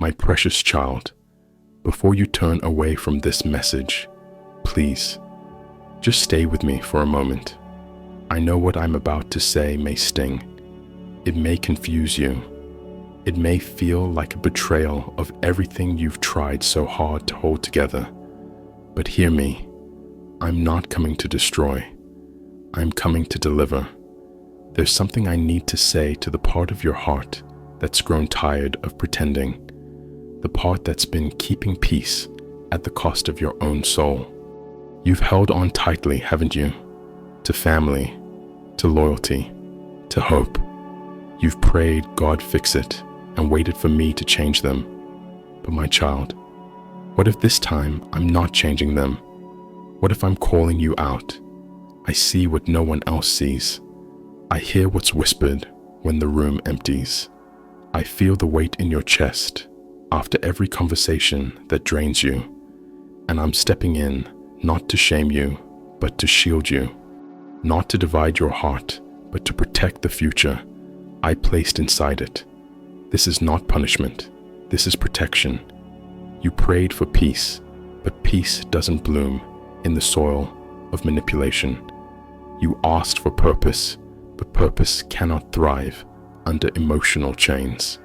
My precious child, before you turn away from this message, please, just stay with me for a moment. I know what I'm about to say may sting. It may confuse you. It may feel like a betrayal of everything you've tried so hard to hold together. But hear me, I'm not coming to destroy. I'm coming to deliver. There's something I need to say to the part of your heart that's grown tired of pretending, the part that's been keeping peace at the cost of your own soul. You've held on tightly, haven't you? To family, to loyalty, to hope. You've prayed God fix it and waited for me to change them. But my child, what if this time I'm not changing them? What if I'm calling you out? I see what no one else sees. I hear what's whispered when the room empties. I feel the weight in your chest after every conversation that drains you. And I'm stepping in not to shame you, but to shield you. Not to divide your heart, but to protect the future I placed inside it. This is not punishment. This is protection. You prayed for peace, but peace doesn't bloom in the soil of manipulation. You asked for purpose, but purpose cannot thrive under emotional chains.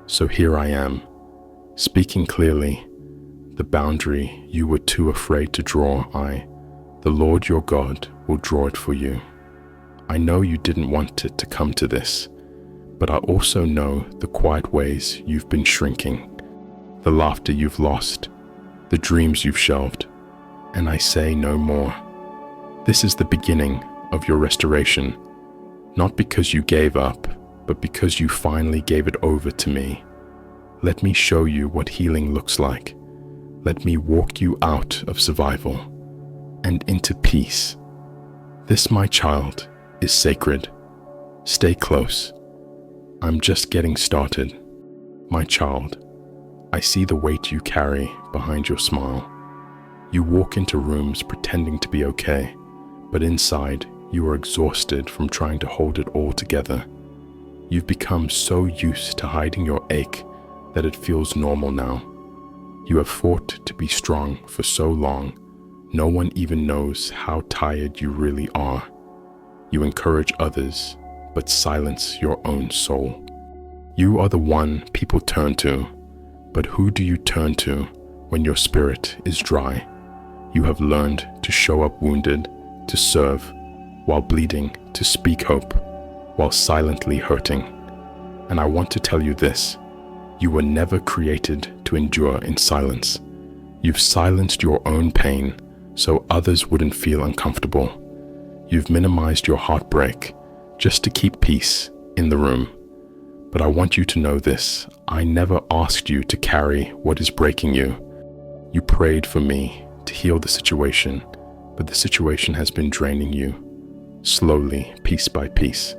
So here I am, speaking clearly. The boundary you were too afraid to draw, the Lord your God, will draw it for you. I know you didn't want it to come to this, but I also know the quiet ways you've been shrinking, the laughter you've lost, the dreams you've shelved, and I say no more. This is the beginning of your restoration, not because you gave up, but because you finally gave it over to me. Let me show you what healing looks like. Let me walk you out of survival and into peace. This, my child, is sacred. Stay close. I'm just getting started. My child, I see the weight you carry behind your smile. You walk into rooms pretending to be okay, but inside you are exhausted from trying to hold it all together. You've become so used to hiding your ache that it feels normal now. You have fought to be strong for so long, no one even knows how tired you really are. You encourage others, but silence your own soul. You are the one people turn to, but who do you turn to when your spirit is dry? You have learned to show up wounded, to serve, while bleeding, to speak hope, while silently hurting. And I want to tell you this, you were never created to endure in silence. You've silenced your own pain so others wouldn't feel uncomfortable. You've minimized your heartbreak just to keep peace in the room. But I want you to know this, I never asked you to carry what is breaking you. You prayed for me to heal the situation, but the situation has been draining you, slowly, piece by piece.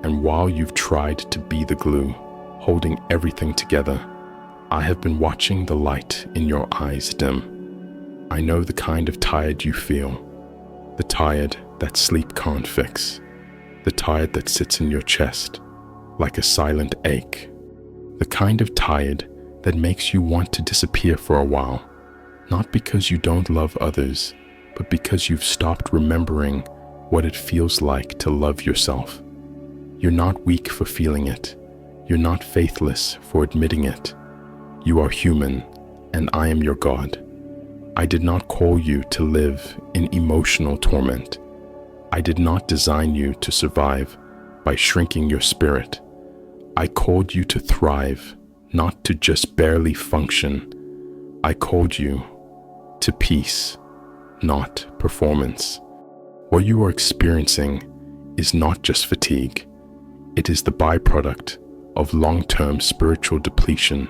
And while you've tried to be the glue, holding everything together, I have been watching the light in your eyes dim. I know the kind of tired you feel, the tired that sleep can't fix, the tired that sits in your chest like a silent ache, the kind of tired that makes you want to disappear for a while, not because you don't love others, but because you've stopped remembering what it feels like to love yourself. You're not weak for feeling it. You're not faithless for admitting it. You are human, and I am your God. I did not call you to live in emotional torment. I did not design you to survive by shrinking your spirit. I called you to thrive, not to just barely function. I called you to peace, not performance. What you are experiencing is not just fatigue. It is the byproduct of long-term spiritual depletion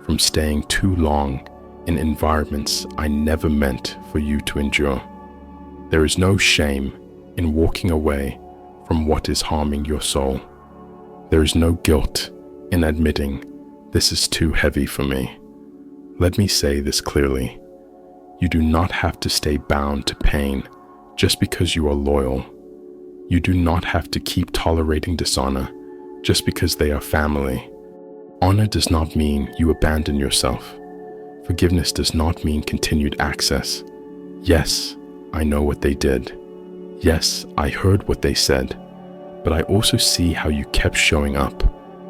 from staying too long in environments I never meant for you to endure. There is no shame in walking away from what is harming your soul. There is no guilt in admitting this is too heavy for me. Let me say this clearly. You do not have to stay bound to pain just because you are loyal. You do not have to keep tolerating dishonor just because they are family. Honor does not mean you abandon yourself. Forgiveness does not mean continued access. Yes, I know what they did. Yes, I heard what they said. But I also see how you kept showing up,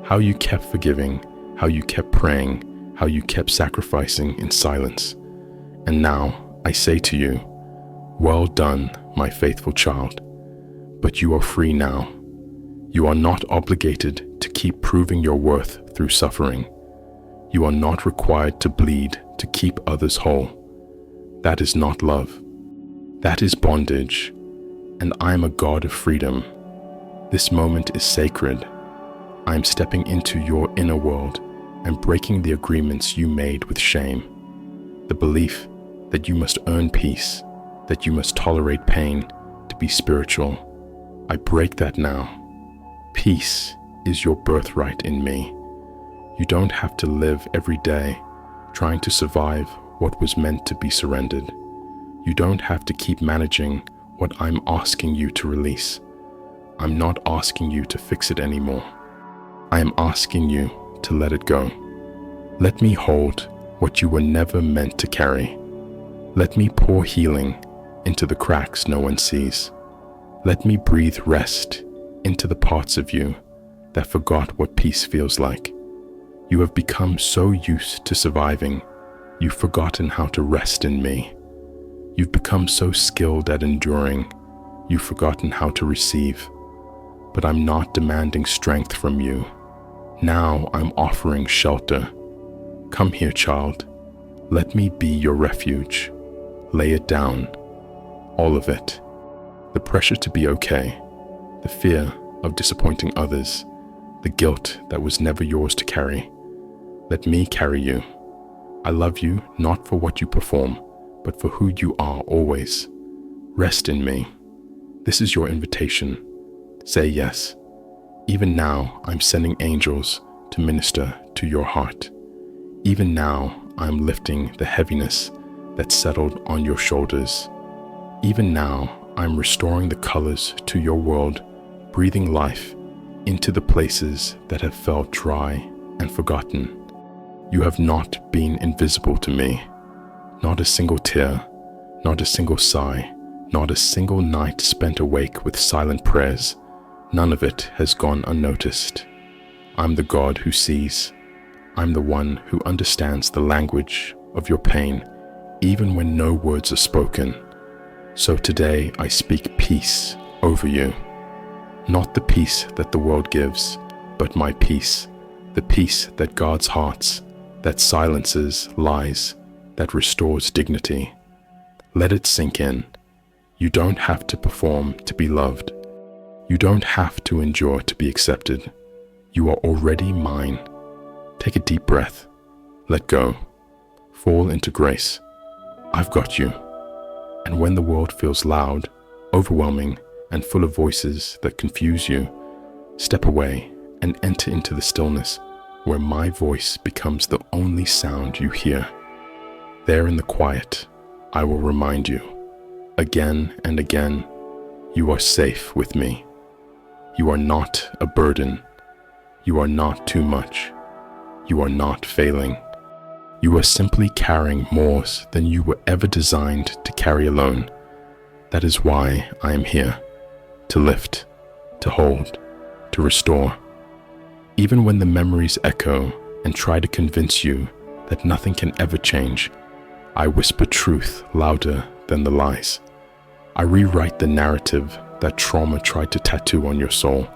how you kept forgiving, how you kept praying, how you kept sacrificing in silence. And now I say to you, well done, my faithful child. But you are free now. You are not obligated to keep proving your worth through suffering. You are not required to bleed to keep others whole. That is not love. That is bondage. And I am a God of freedom. This moment is sacred. I am stepping into your inner world and breaking the agreements you made with shame. The belief that you must earn peace, that you must tolerate pain to be spiritual. I break that now. Peace is your birthright in me. You don't have to live every day trying to survive what was meant to be surrendered. You don't have to keep managing what I'm asking you to release. I'm not asking you to fix it anymore. I am asking you to let it go. Let me hold what you were never meant to carry. Let me pour healing into the cracks no one sees. Let me breathe rest into the parts of you that forgot what peace feels like. You have become so used to surviving, you've forgotten how to rest in me. You've become so skilled at enduring, you've forgotten how to receive. But I'm not demanding strength from you. Now I'm offering shelter. Come here, child. Let me be your refuge. Lay it down. All of it. The pressure to be okay. The fear of disappointing others. The guilt that was never yours to carry. Let me carry you. I love you not for what you perform, but for who you are always. Rest in me. This is your invitation. Say yes. Even now, I'm sending angels to minister to your heart. Even now, I'm lifting the heaviness that settled on your shoulders. Even now, I'm restoring the colors to your world, breathing life into the places that have felt dry and forgotten. You have not been invisible to me. Not a single tear, not a single sigh, not a single night spent awake with silent prayers. None of it has gone unnoticed. I'm the God who sees. I'm the one who understands the language of your pain, even when no words are spoken. So today I speak peace over you. Not the peace that the world gives, but my peace, the peace that guards hearts, that silences lies, that restores dignity. Let it sink in. You don't have to perform to be loved. You don't have to endure to be accepted. You are already mine. Take a deep breath. Let go. Fall into grace. I've got you. And when the world feels loud, overwhelming, and full of voices that confuse you, step away and enter into the stillness where my voice becomes the only sound you hear. There in the quiet, I will remind you, again and again, you are safe with me. You are not a burden. You are not too much. You are not failing. You are simply carrying more than you were ever designed to carry alone. That is why I am here, to lift, to hold, to restore. Even when the memories echo and try to convince you that nothing can ever change, I whisper truth louder than the lies. I rewrite the narrative that trauma tried to tattoo on your soul.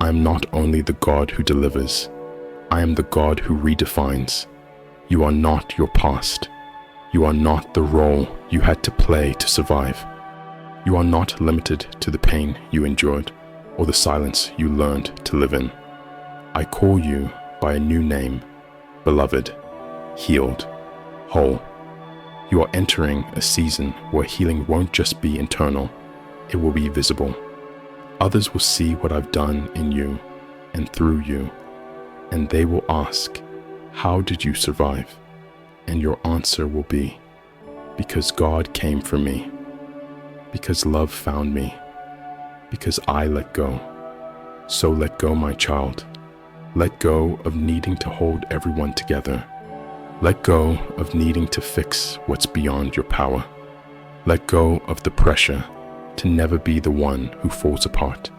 I am not only the God who delivers, I am the God who redefines. You are not your past. You are not the role you had to play to survive. You are not limited to the pain you endured or the silence you learned to live in. I call you by a new name, beloved, healed, whole. You are entering a season where healing won't just be internal, it will be visible. Others will see what I've done in you and through you, and they will ask, how did you survive? And your answer will be, because God came for me, because love found me, because I let go. So let go, my child. Let go of needing to hold everyone together. Let go of needing to fix what's beyond your power. Let go of the pressure to never be the one who falls apart.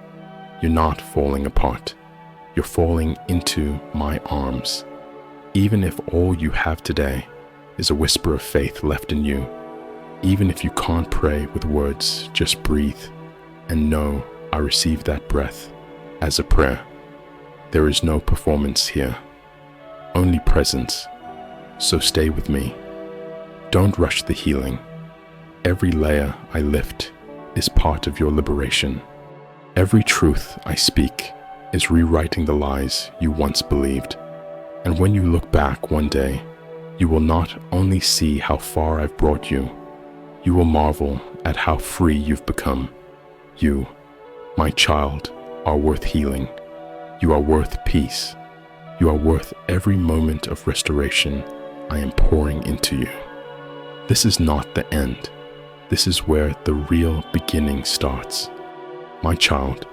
You're not falling apart. You're falling into my arms. Even if all you have today is a whisper of faith left in you, even if you can't pray with words, just breathe and know I receive that breath as a prayer. There is no performance here, only presence. So stay with me. Don't rush the healing. Every layer I lift is part of your liberation. Every truth I speak is rewriting the lies you once believed. And when you look back one day, you will not only see how far I've brought you, you will marvel at how free you've become. You, my child, are worth healing. You are worth peace. You are worth every moment of restoration I am pouring into you. This is not the end. This is where the real beginning starts. My child,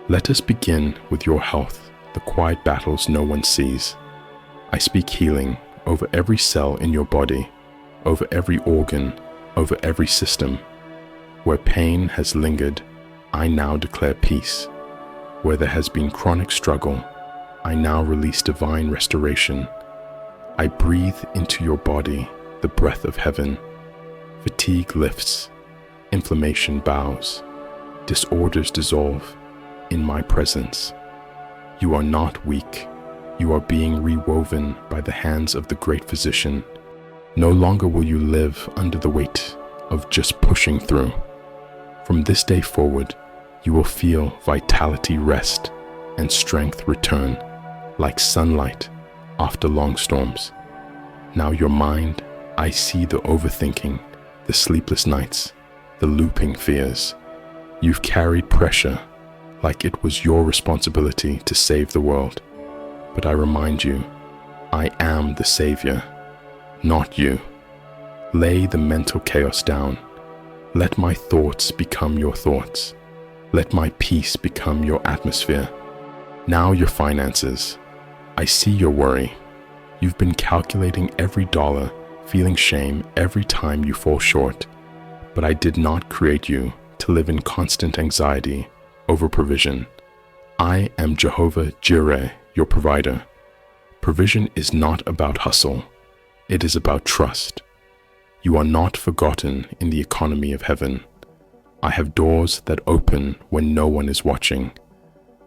let us begin with your health, the quiet battles no one sees. I speak healing over every cell in your body, over every organ, over every system. Where pain has lingered, I now declare peace. Where there has been chronic struggle, I now release divine restoration. I breathe into your body the breath of heaven. Fatigue lifts, inflammation bows, disorders dissolve in my presence. You are not weak. You are being rewoven by the hands of the great physician. No longer will you live under the weight of just pushing through. From this day forward, you will feel vitality rest and strength return like sunlight after long storms. Now your mind, I see the overthinking, the sleepless nights, the looping fears. You've carried pressure like it was your responsibility to save the world. But I remind you, I am the savior, not you. Lay the mental chaos down. Let my thoughts become your thoughts. Let my peace become your atmosphere. Now your finances. I see your worry. You've been calculating every dollar, feeling shame every time you fall short. But I did not create you to live in constant anxiety over provision. I am Jehovah Jireh, your provider. Provision is not about hustle. It is about trust. You are not forgotten in the economy of heaven. I have doors that open when no one is watching.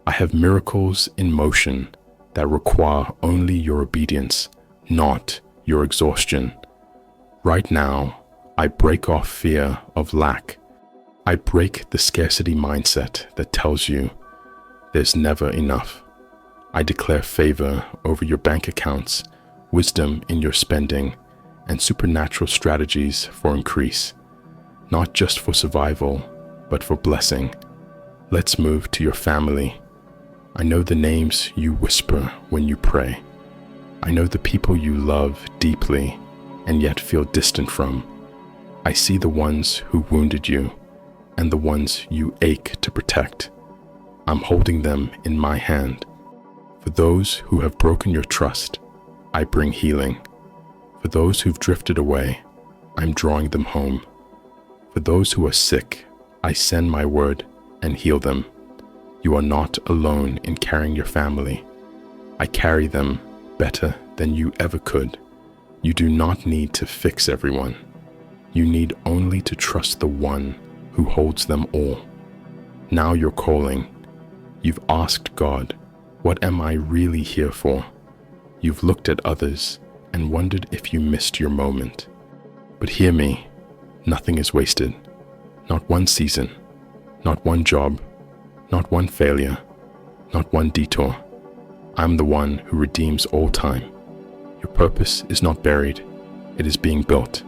I have miracles in motion that require only your obedience, not your exhaustion. Right now, I break off fear of lack. I break the scarcity mindset that tells you there's never enough. I declare favor over your bank accounts, wisdom in your spending, and supernatural strategies for increase. Not just for survival, but for blessing. Let's move to your family. I know the names you whisper when you pray. I know the people you love deeply and yet feel distant from. I see the ones who wounded you and the ones you ache to protect. I'm holding them in my hand. For those who have broken your trust, I bring healing. For those who've drifted away, I'm drawing them home. For those who are sick, I send my word and heal them. You are not alone in carrying your family. I carry them better than you ever could. You do not need to fix everyone. You need only to trust the one who holds them all. Now you're calling. You've asked God, what am I really here for? You've looked at others and wondered if you missed your moment. But hear me, nothing is wasted. Not one season, not one job, not one failure, not one detour. I'm the one who redeems all time. Your purpose is not buried, it is being built.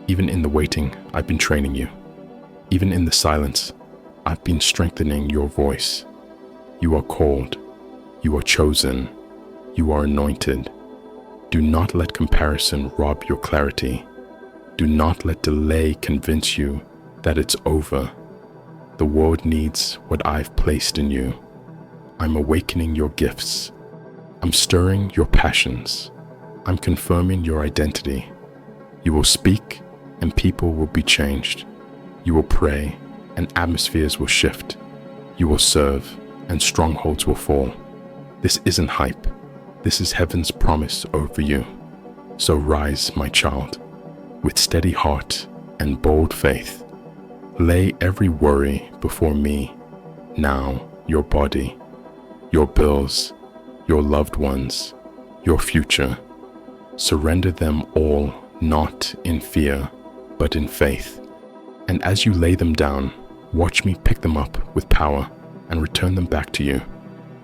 Even in the waiting, I've been training you. Even in the silence, I've been strengthening your voice. You are called, you are chosen, you are anointed. Do not let comparison rob your clarity. Do not let delay convince you that it's over. The world needs what I've placed in you. I'm awakening your gifts. I'm stirring your passions. I'm confirming your identity. You will speak and people will be changed. You will pray and atmospheres will shift. You will serve and strongholds will fall. This isn't hype. This is heaven's promise over you. So rise, my child, with steady heart and bold faith. Lay every worry before me. Now, your body, your bills, your loved ones, your future. Surrender them all, not in fear, but in faith. And as you lay them down, watch me pick them up with power and return them back to you,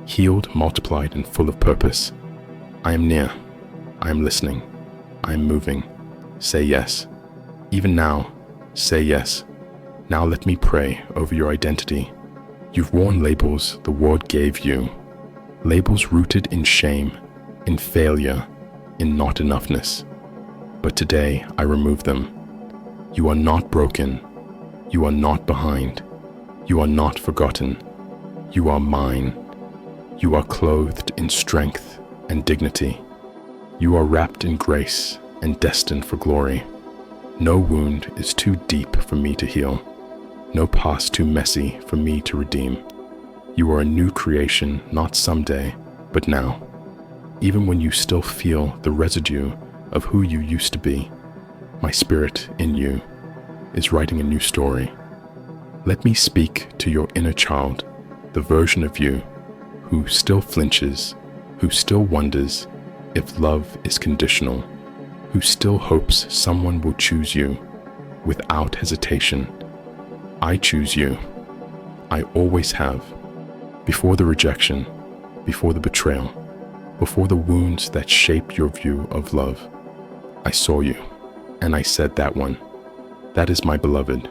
healed, multiplied, and full of purpose. I am near. I am listening. I am moving. Say yes. Even now, say yes. Now let me pray over your identity. You've worn labels the world gave you, labels rooted in shame, in failure, in not enoughness. But today I remove them. You are not broken. You are not behind. You are not forgotten. You are mine. You are clothed in strength and dignity. You are wrapped in grace and destined for glory. No wound is too deep for me to heal. No past too messy for me to redeem. You are a new creation, not someday, but now. Even when you still feel the residue of who you used to be, my spirit in you is writing a new story. Let me speak to your inner child, the version of you who still flinches, who still wonders if love is conditional, who still hopes someone will choose you without hesitation. I choose you. I always have. Before the rejection, before the betrayal, before the wounds that shaped your view of love, I saw you, and I said, that one, that is my beloved.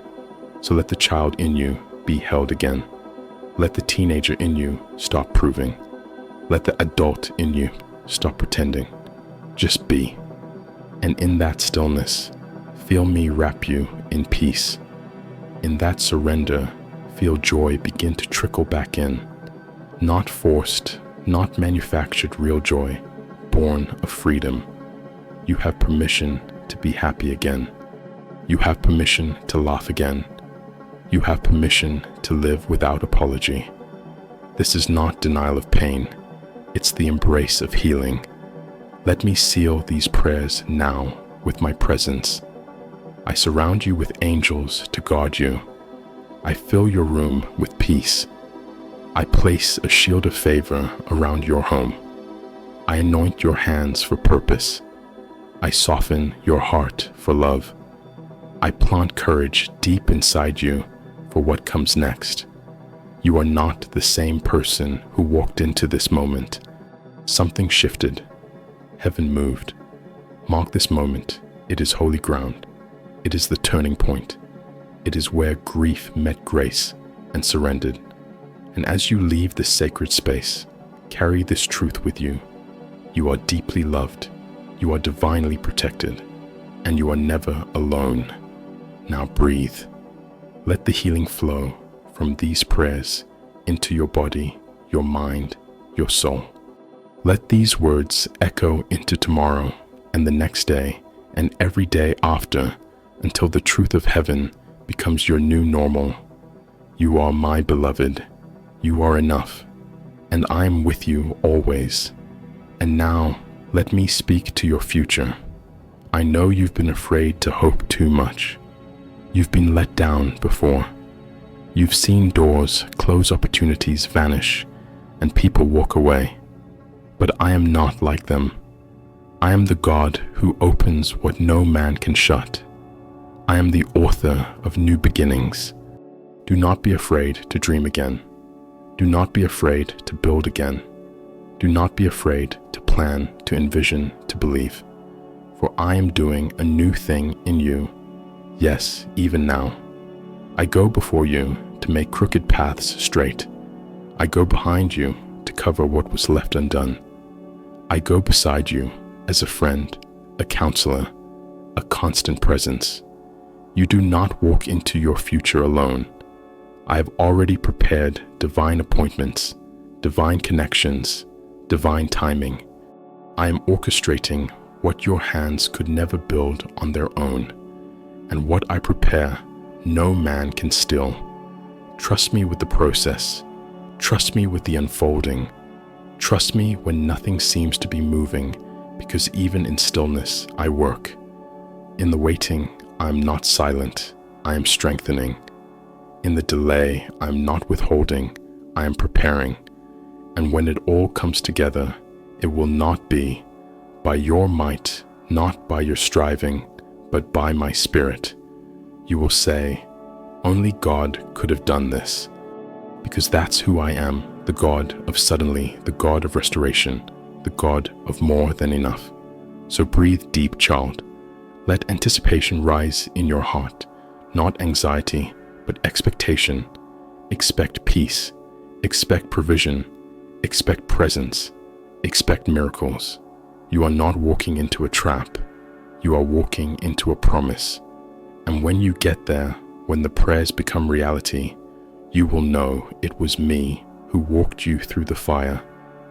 So let the child in you be held again. Let the teenager in you stop proving. Let the adult in you stop pretending. Just be. And in that stillness, feel me wrap you in peace. In that surrender, feel joy begin to trickle back in. Not forced, not manufactured real joy, born of freedom. You have permission to be happy again. You have permission to laugh again. You have permission to live without apology. This is not denial of pain. It's the embrace of healing. Let me seal these prayers now with my presence. I surround you with angels to guard you. I fill your room with peace. I place a shield of favor around your home. I anoint your hands for purpose. I soften your heart for love. I plant courage deep inside you for what comes next. You are not the same person who walked into this moment. Something shifted. Heaven moved. Mark this moment. It is holy ground. It is the turning point. It is where grief met grace and surrendered. And as you leave this sacred space, carry this truth with you. You are deeply loved. You are divinely protected. And you are never alone. Now breathe. Let the healing flow from these prayers into your body, your mind, your soul. Let these words echo into tomorrow and the next day and every day after, until the truth of heaven becomes your new normal. You are my beloved. You are enough. And I am with you always. And now, let me speak to your future. I know you've been afraid to hope too much. You've been let down before. You've seen doors close, opportunities vanish, and people walk away. But I am not like them. I am the God who opens what no man can shut. I am the author of new beginnings. Do not be afraid to dream again. Do not be afraid to build again. Do not be afraid to plan, to envision, to believe. For I am doing a new thing in you. Yes, even now. I go before you to make crooked paths straight. I go behind you to cover what was left undone. I go beside you as a friend, a counselor, a constant presence. You do not walk into your future alone. I have already prepared divine appointments, divine connections, divine timing. I am orchestrating what your hands could never build on their own, and what I prepare, no man can steal. Trust me with the process. Trust me with the unfolding. Trust me when nothing seems to be moving, because even in stillness I work. In the waiting, I am not silent, I am strengthening. In the delay, I am not withholding, I am preparing. And when it all comes together, it will not be by your might, not by your striving, but by my Spirit. You will say, only God could have done this, because that's who I am, the God of suddenly, the God of restoration, the God of more than enough. So breathe deep, child. Let anticipation rise in your heart, not anxiety, but expectation. Expect peace, expect provision, expect presence, expect miracles. You are not walking into a trap. You are walking into a promise. And when you get there, when the prayers become reality, you will know it was me who walked you through the fire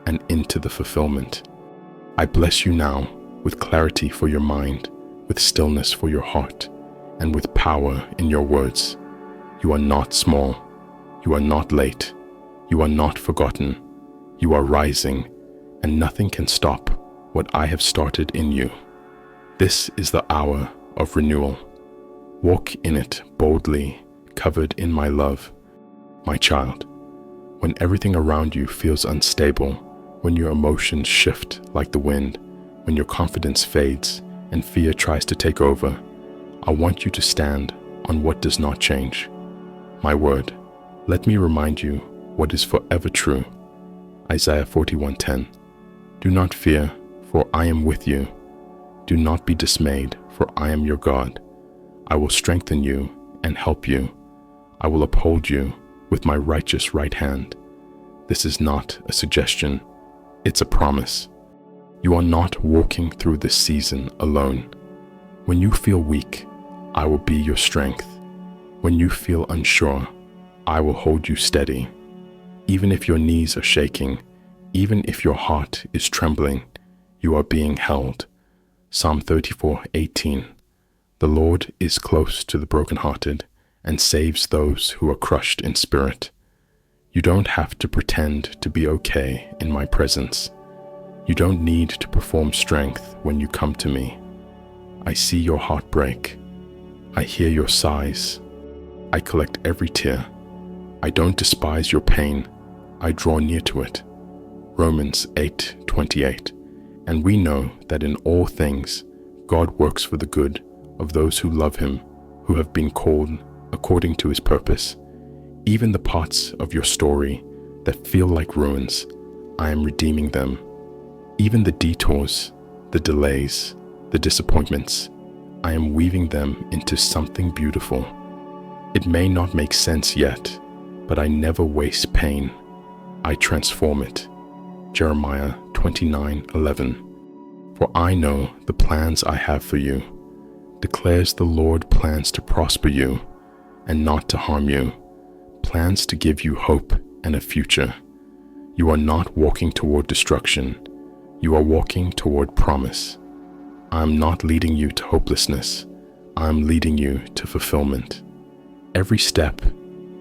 and into the fulfillment. I bless you now with clarity for your mind, with stillness for your heart, and with power in your words. You are not small. You are not late. You are not forgotten. You are rising, and nothing can stop what I have started in you. This is the hour of renewal. Walk in it boldly, covered in my love. My child, when everything around you feels unstable, when your emotions shift like the wind, when your confidence fades and fear tries to take over, I want you to stand on what does not change. My word, let me remind you what is forever true. Isaiah 41:10. Do not fear, for I am with you. Do not be dismayed, for I am your God. I will strengthen you and help you. I will uphold you with my righteous right hand. This is not a suggestion, it's a promise. You are not walking through this season alone. When you feel weak, I will be your strength. When you feel unsure, I will hold you steady. Even if your knees are shaking, even if your heart is trembling, you are being held. Psalm 34:18. The Lord is close to the brokenhearted and saves those who are crushed in spirit. You don't have to pretend to be okay in my presence. You don't need to perform strength when you come to me. I see your heartbreak. I hear your sighs. I collect every tear. I don't despise your pain. I draw near to it. Romans 8:28. And we know that in all things, God works for the good of those who love him, who have been called according to his purpose. Even the parts of your story that feel like ruins, I am redeeming them. Even the detours, the delays, the disappointments, I am weaving them into something beautiful. It may not make sense yet, but I never waste pain. I transform it. Jeremiah 29:11. For I know the plans I have for you, declares the Lord, plans to prosper you and not to harm you, plans to give you hope and a future. You are not walking toward destruction. You are walking toward promise. I am not leading you to hopelessness. I am leading you to fulfillment. Every step,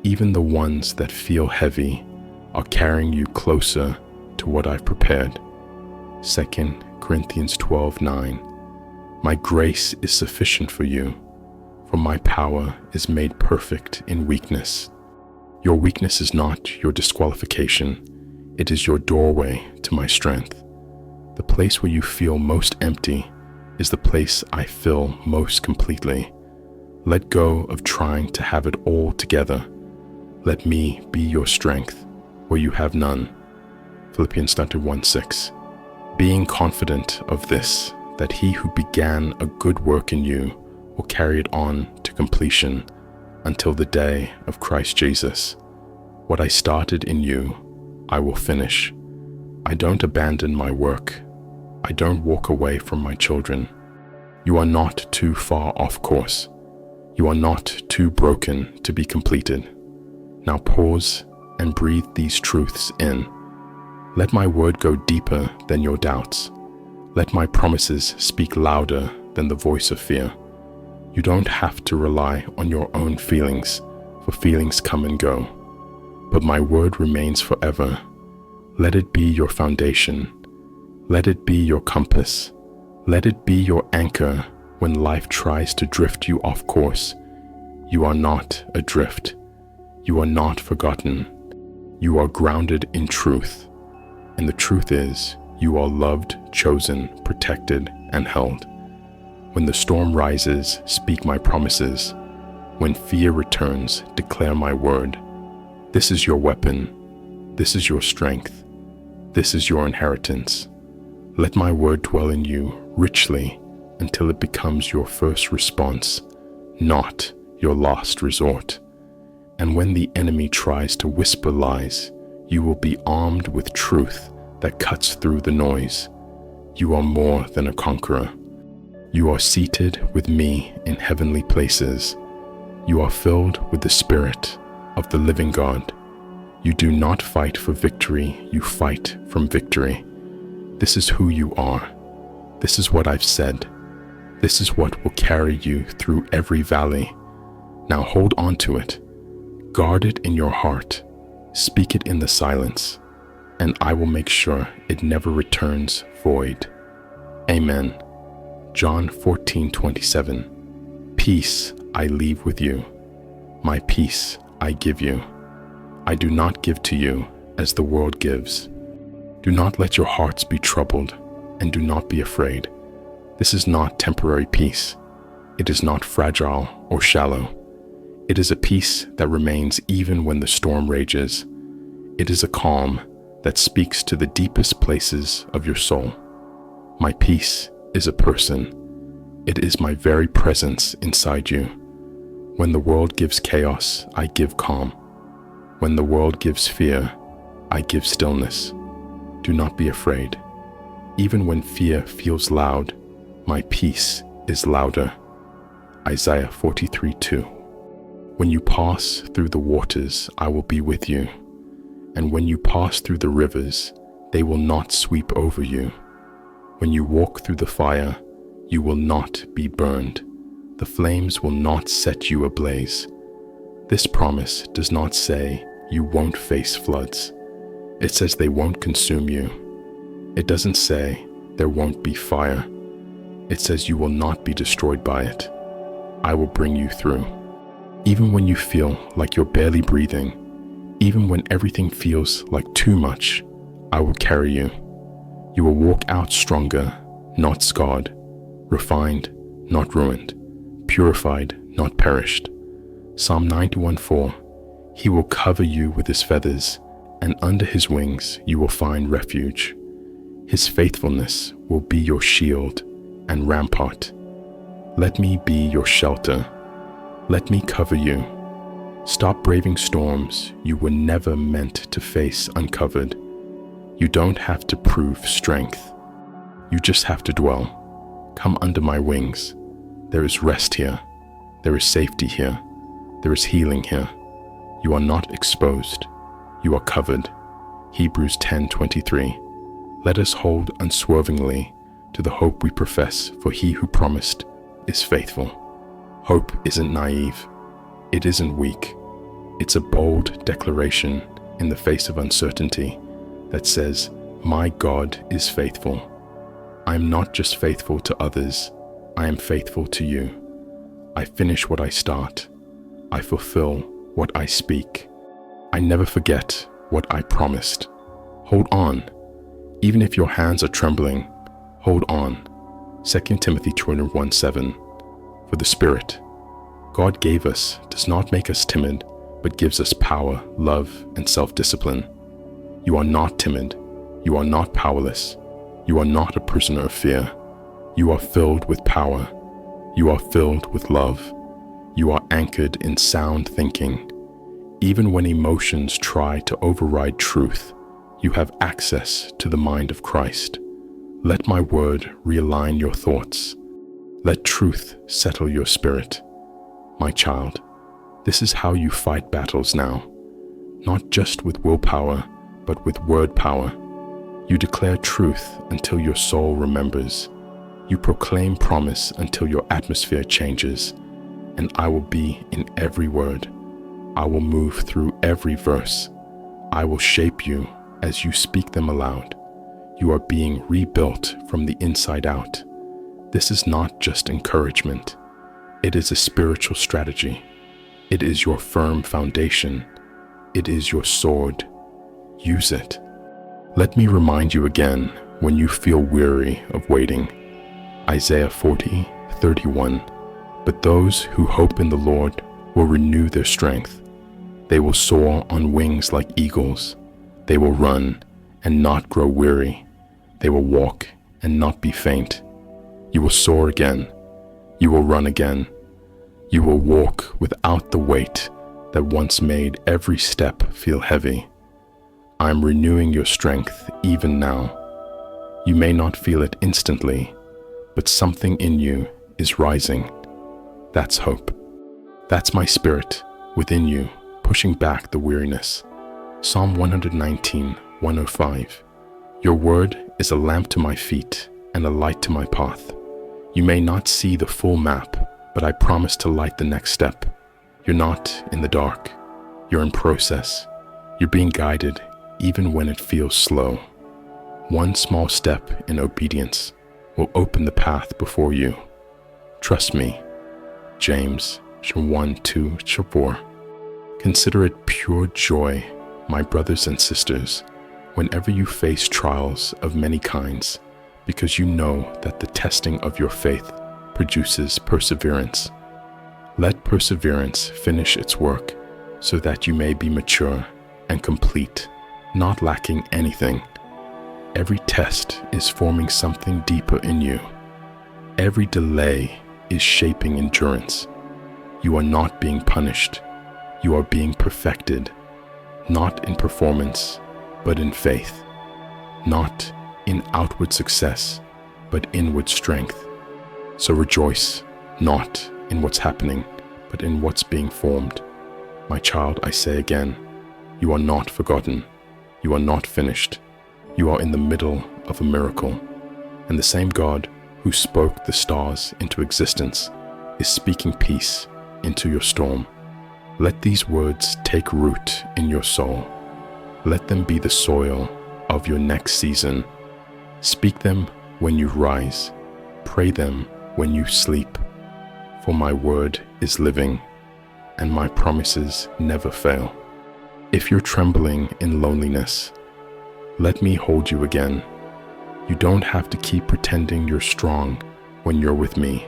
even the ones that feel heavy, are carrying you closer to what I've prepared. 2 Corinthians 12:9. My grace is sufficient for you, for my power is made perfect in weakness. Your weakness is not your disqualification. It is your doorway to my strength. The place where you feel most empty is the place I fill most completely. Let go of trying to have it all together. Let me be your strength where you have none. Philippians 1:6. Being confident of this, that he who began a good work in you will carry it on to completion until the day of Christ Jesus. What I started in you, I will finish. I don't abandon my work. I don't walk away from my children. You are not too far off course. You are not too broken to be completed. Now pause and breathe these truths in. Let my word go deeper than your doubts. Let my promises speak louder than the voice of fear. You don't have to rely on your own feelings, for feelings come and go. But my word remains forever. Let it be your foundation. Let it be your compass. Let it be your anchor when life tries to drift you off course. You are not adrift. You are not forgotten. You are grounded in truth. And the truth is, you are loved, chosen, protected, and held. When the storm rises, speak my promises. When fear returns, declare my word. This is your weapon. This is your strength. This is your inheritance. Let my word dwell in you richly until it becomes your first response, not your last resort. And when the enemy tries to whisper lies, you will be armed with truth that cuts through the noise. You are more than a conqueror. You are seated with me in heavenly places. You are filled with the Spirit of the living God. You do not fight for victory, you fight from victory. This is who you are. This is what I've said. This is what will carry you through every valley. Now hold on to it. Guard it in your heart. Speak it in the silence, and I will make sure it never returns void. Amen. John 14:27. Peace I leave with you. My peace I give you. I do not give to you as the world gives. Do not let your hearts be troubled, and do not be afraid. This is not temporary peace. It is not fragile or shallow. It is a peace that remains even when the storm rages. It is a calm that speaks to the deepest places of your soul. My peace is a person. It is my very presence inside you. When the world gives chaos, I give calm. When the world gives fear, I give stillness. Do not be afraid. Even when fear feels loud, my peace is louder. Isaiah 43:2. When you pass through the waters, I will be with you. And when you pass through the rivers, they will not sweep over you. When you walk through the fire, you will not be burned. The flames will not set you ablaze. This promise does not say you won't face floods. It says they won't consume you. It doesn't say there won't be fire. It says you will not be destroyed by it. I will bring you through. Even when you feel like you're barely breathing, even when everything feels like too much, I will carry you. You will walk out stronger, not scarred, refined, not ruined, purified, not perished. Psalm 91:4. He will cover you with his feathers, and under his wings you will find refuge. His faithfulness will be your shield and rampart. Let me be your shelter. Let me cover you. Stop braving storms you were never meant to face uncovered. You don't have to prove strength. You just have to dwell. Come under my wings. There is rest here. There is safety here. There is healing here. You are not exposed. You are covered. Hebrews 10:23. Let us hold unswervingly to the hope we profess, for he who promised is faithful. Hope isn't naive. It isn't weak. It's a bold declaration in the face of uncertainty that says, my God is faithful. I am not just faithful to others, I am faithful to you. I finish what I start. I fulfill what I speak. I never forget what I promised. Hold on. Even if your hands are trembling, hold on. 2 Timothy 1:7. For the Spirit God gave us does not make us timid, but gives us power, love, and self-discipline. You are not timid. You are not powerless. You are not a prisoner of fear. You are filled with power. You are filled with love. You are anchored in sound thinking. Even when emotions try to override truth, you have access to the mind of Christ. Let my word realign your thoughts. Let truth settle your spirit. My child, this is how you fight battles now. Not just with willpower, but with word power. You declare truth until your soul remembers. You proclaim promise until your atmosphere changes. And I will be in every word. I will move through every verse. I will shape you as you speak them aloud. You are being rebuilt from the inside out. This is not just encouragement. It is a spiritual strategy. It is your firm foundation. It is your sword. Use it. Let me remind you again when you feel weary of waiting. Isaiah 40:31. But those who hope in the Lord will renew their strength. They will soar on wings like eagles. They will run and not grow weary. They will walk and not be faint. You will soar again. You will run again. You will walk without the weight that once made every step feel heavy. I am renewing your strength even now. You may not feel it instantly, but something in you is rising. That's hope. That's my spirit within you, pushing back the weariness. Psalm 119:105. Your word is a lamp to my feet and a light to my path. You may not see the full map, but I promise to light the next step. You're not in the dark. You're in process. You're being guided even when it feels slow. One small step in obedience will open the path before you. Trust me. James 1:2-4. Consider it pure joy, my brothers and sisters, whenever you face trials of many kinds, because you know that the testing of your faith produces perseverance. Let perseverance finish its work so that you may be mature and complete, not lacking anything. Every test is forming something deeper in you. Every delay is shaping endurance. You are not being punished. You are being perfected, not in performance, but in faith. Not in outward success, but inward strength. So rejoice, not in what's happening, but in what's being formed. My child, I say again, you are not forgotten. You are not finished. You are in the middle of a miracle. And the same God who spoke the stars into existence is speaking peace into your storm. Let these words take root in your soul. Let them be the soil of your next season. Speak them when you rise. Pray them when you sleep. For my word is living, and my promises never fail. If you're trembling in loneliness, let me hold you again. You don't have to keep pretending you're strong when you're with me.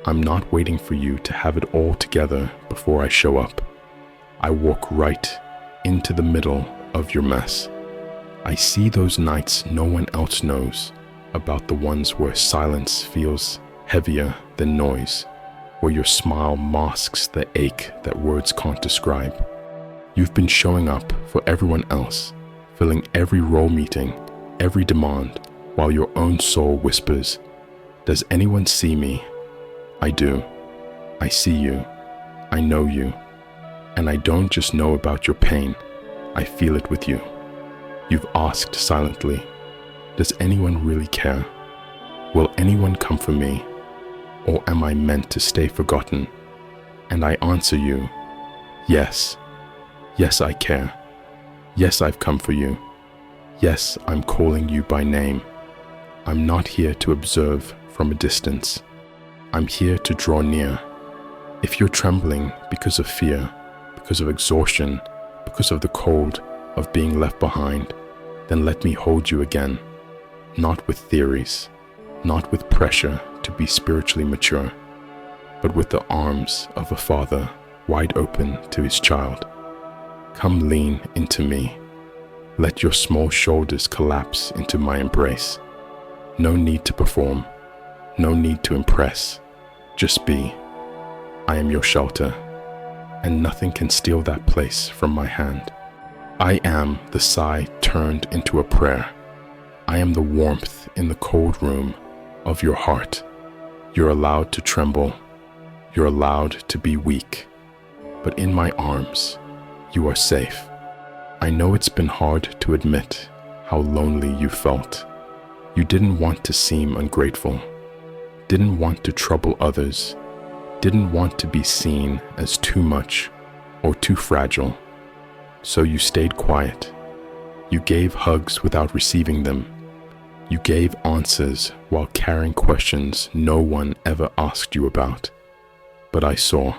I'm not waiting for you to have it all together before I show up. I walk right into the middle of your mess. I see those nights no one else knows about, the ones where silence feels heavier than noise, where your smile masks the ache that words can't describe. You've been showing up for everyone else, filling every role meeting, every demand, while your own soul whispers, "Does anyone see me?" I do. I see you. I know you. And I don't just know about your pain. I feel it with you. You've asked silently, "Does anyone really care? Will anyone come for me? Or am I meant to stay forgotten?" And I answer you, yes. Yes, I care. Yes, I've come for you. Yes, I'm calling you by name. I'm not here to observe from a distance. I'm here to draw near. If you're trembling because of fear, because of exhaustion, because of the cold of being left behind, then let me hold you again. Not with theories, not with pressure to be spiritually mature, but with the arms of a father wide open to his child. Come lean into me. Let your small shoulders collapse into my embrace. No need to perform, no need to impress. Just be. I am your shelter, and nothing can steal that place from my hand. I am the sigh turned into a prayer. I am the warmth in the cold room of your heart. You're allowed to tremble. You're allowed to be weak. But in my arms, you are safe. I know it's been hard to admit, how lonely you felt. You didn't want to seem ungrateful, didn't want to trouble others, didn't want to be seen as too much or too fragile. So you stayed quiet. You gave hugs without receiving them. You gave answers while carrying questions no one ever asked you about. But I saw.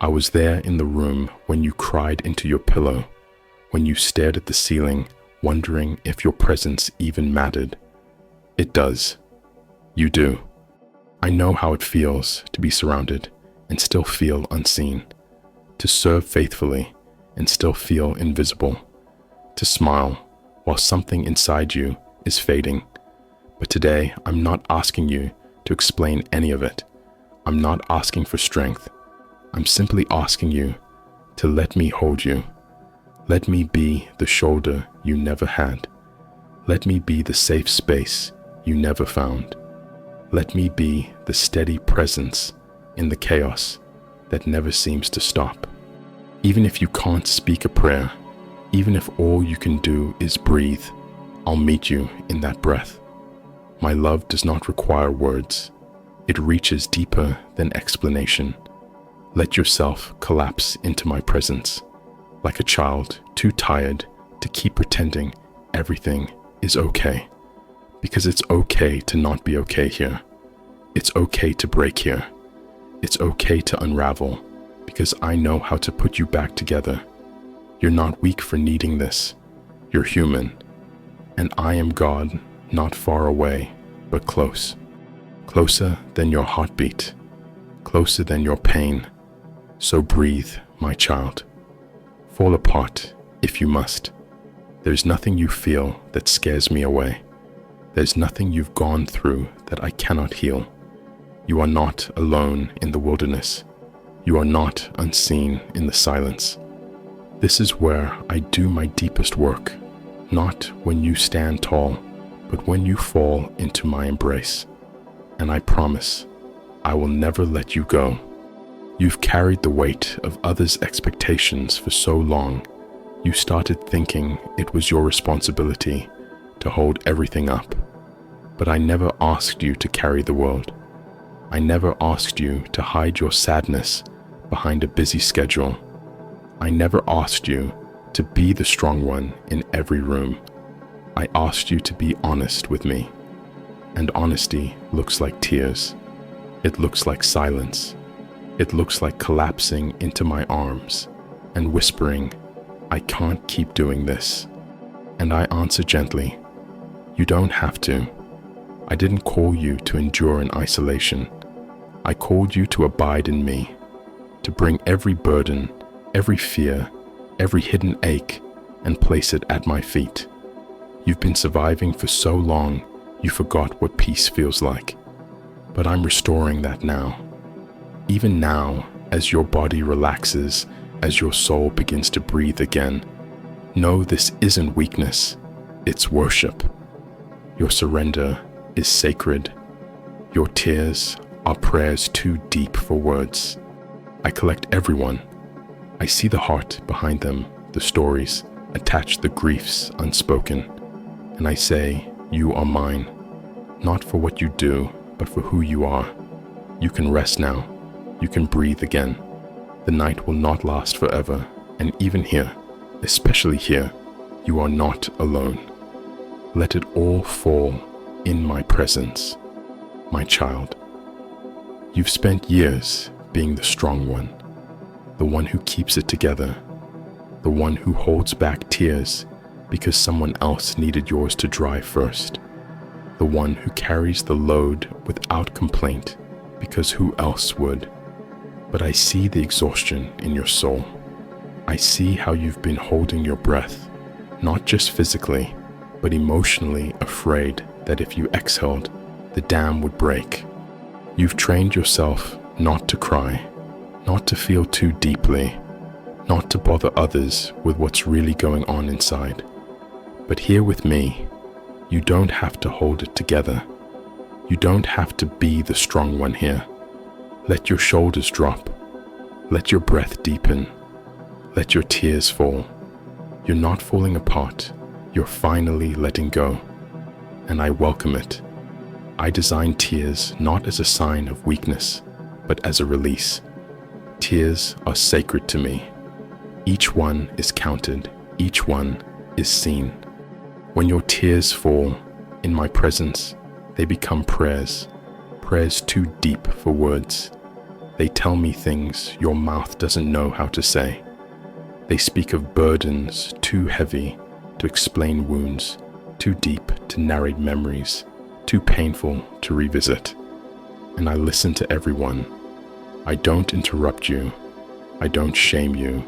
I was there in the room when you cried into your pillow, when you stared at the ceiling, wondering if your presence even mattered. It does. You do. I know how it feels to be surrounded and still feel unseen, to serve faithfully and still feel invisible, to smile while something inside you is fading. But today, I'm not asking you to explain any of it. I'm not asking for strength. I'm simply asking you to let me hold you. Let me be the shoulder you never had. Let me be the safe space you never found. Let me be the steady presence in the chaos that never seems to stop. Even if you can't speak a prayer, even if all you can do is breathe, I'll meet you in that breath. My love does not require words. It reaches deeper than explanation. Let yourself collapse into my presence, like a child too tired to keep pretending everything is okay. Because it's okay to not be okay here. It's okay to break here. It's okay to unravel, because I know how to put you back together. You're not weak for needing this. You're human. And I am God, not far away, but close. Closer than your heartbeat. Closer than your pain. So breathe, my child. Fall apart if you must. There's nothing you feel that scares me away. There's nothing you've gone through that I cannot heal. You are not alone in the wilderness. You are not unseen in the silence. This is where I do my deepest work, not when you stand tall, but when you fall into my embrace. And I promise, I will never let you go. You've carried the weight of others' expectations for so long, you started thinking it was your responsibility to hold everything up. But I never asked you to carry the world. I never asked you to hide your sadness behind a busy schedule. I never asked you to be the strong one in every room. I asked you to be honest with me. And honesty looks like tears. It looks like silence. It looks like collapsing into my arms and whispering, I can't keep doing this. And I answer gently, you don't have to. I didn't call you to endure in isolation. I called you to abide in me, to bring every burden, every fear, every hidden ache, and place it at my feet. You've been surviving for so long, you forgot what peace feels like. But I'm restoring that now. Even now, as your body relaxes, as your soul begins to breathe again, know this isn't weakness, it's worship. Your surrender is sacred. Your tears are prayers too deep for words. I collect everyone. I see the heart behind them, the stories, attach the griefs unspoken. And I say, you are mine, not for what you do, but for who you are. You can rest now. You can breathe again. The night will not last forever, and even here, especially here, you are not alone. Let it all fall in my presence, my child. You've spent years being the strong one, the one who keeps it together, the one who holds back tears because someone else needed yours to dry first, the one who carries the load without complaint because who else would? But I see the exhaustion in your soul. I see how you've been holding your breath, not just physically, but emotionally afraid that if you exhaled, the dam would break. You've trained yourself not to cry, not to feel too deeply, not to bother others with what's really going on inside. But here with me, you don't have to hold it together. You don't have to be the strong one here. Let your shoulders drop. Let your breath deepen. Let your tears fall. You're not falling apart. You're finally letting go, and I welcome it. I design tears not as a sign of weakness, but as a release. Tears are sacred to me. Each one is counted, each one is seen. When your tears fall in my presence, they become prayers, prayers too deep for words. They tell me things your mouth doesn't know how to say. They speak of burdens too heavy to explain wounds, too deep to narrate memories, too painful to revisit. And I listen to everyone. I don't interrupt you. I don't shame you.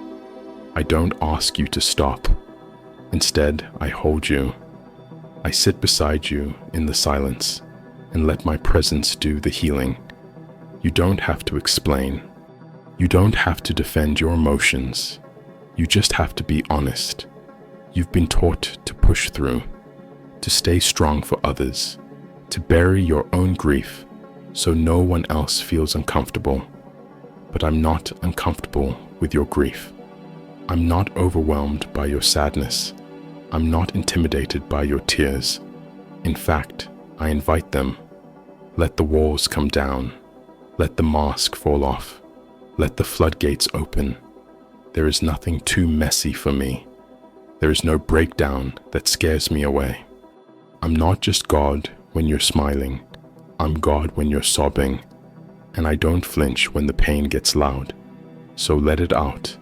I don't ask you to stop. Instead, I hold you. I sit beside you in the silence and let my presence do the healing. You don't have to explain. You don't have to defend your emotions. You just have to be honest. You've been taught to push through, to stay strong for others, to bury your own grief so no one else feels uncomfortable. But I'm not uncomfortable with your grief. I'm not overwhelmed by your sadness. I'm not intimidated by your tears. In fact, I invite them. Let the walls come down. Let the mask fall off. Let the floodgates open. There is nothing too messy for me. There is no breakdown that scares me away. I'm not just God when you're smiling. I'm God when you're sobbing. And I don't flinch when the pain gets loud. So let it out.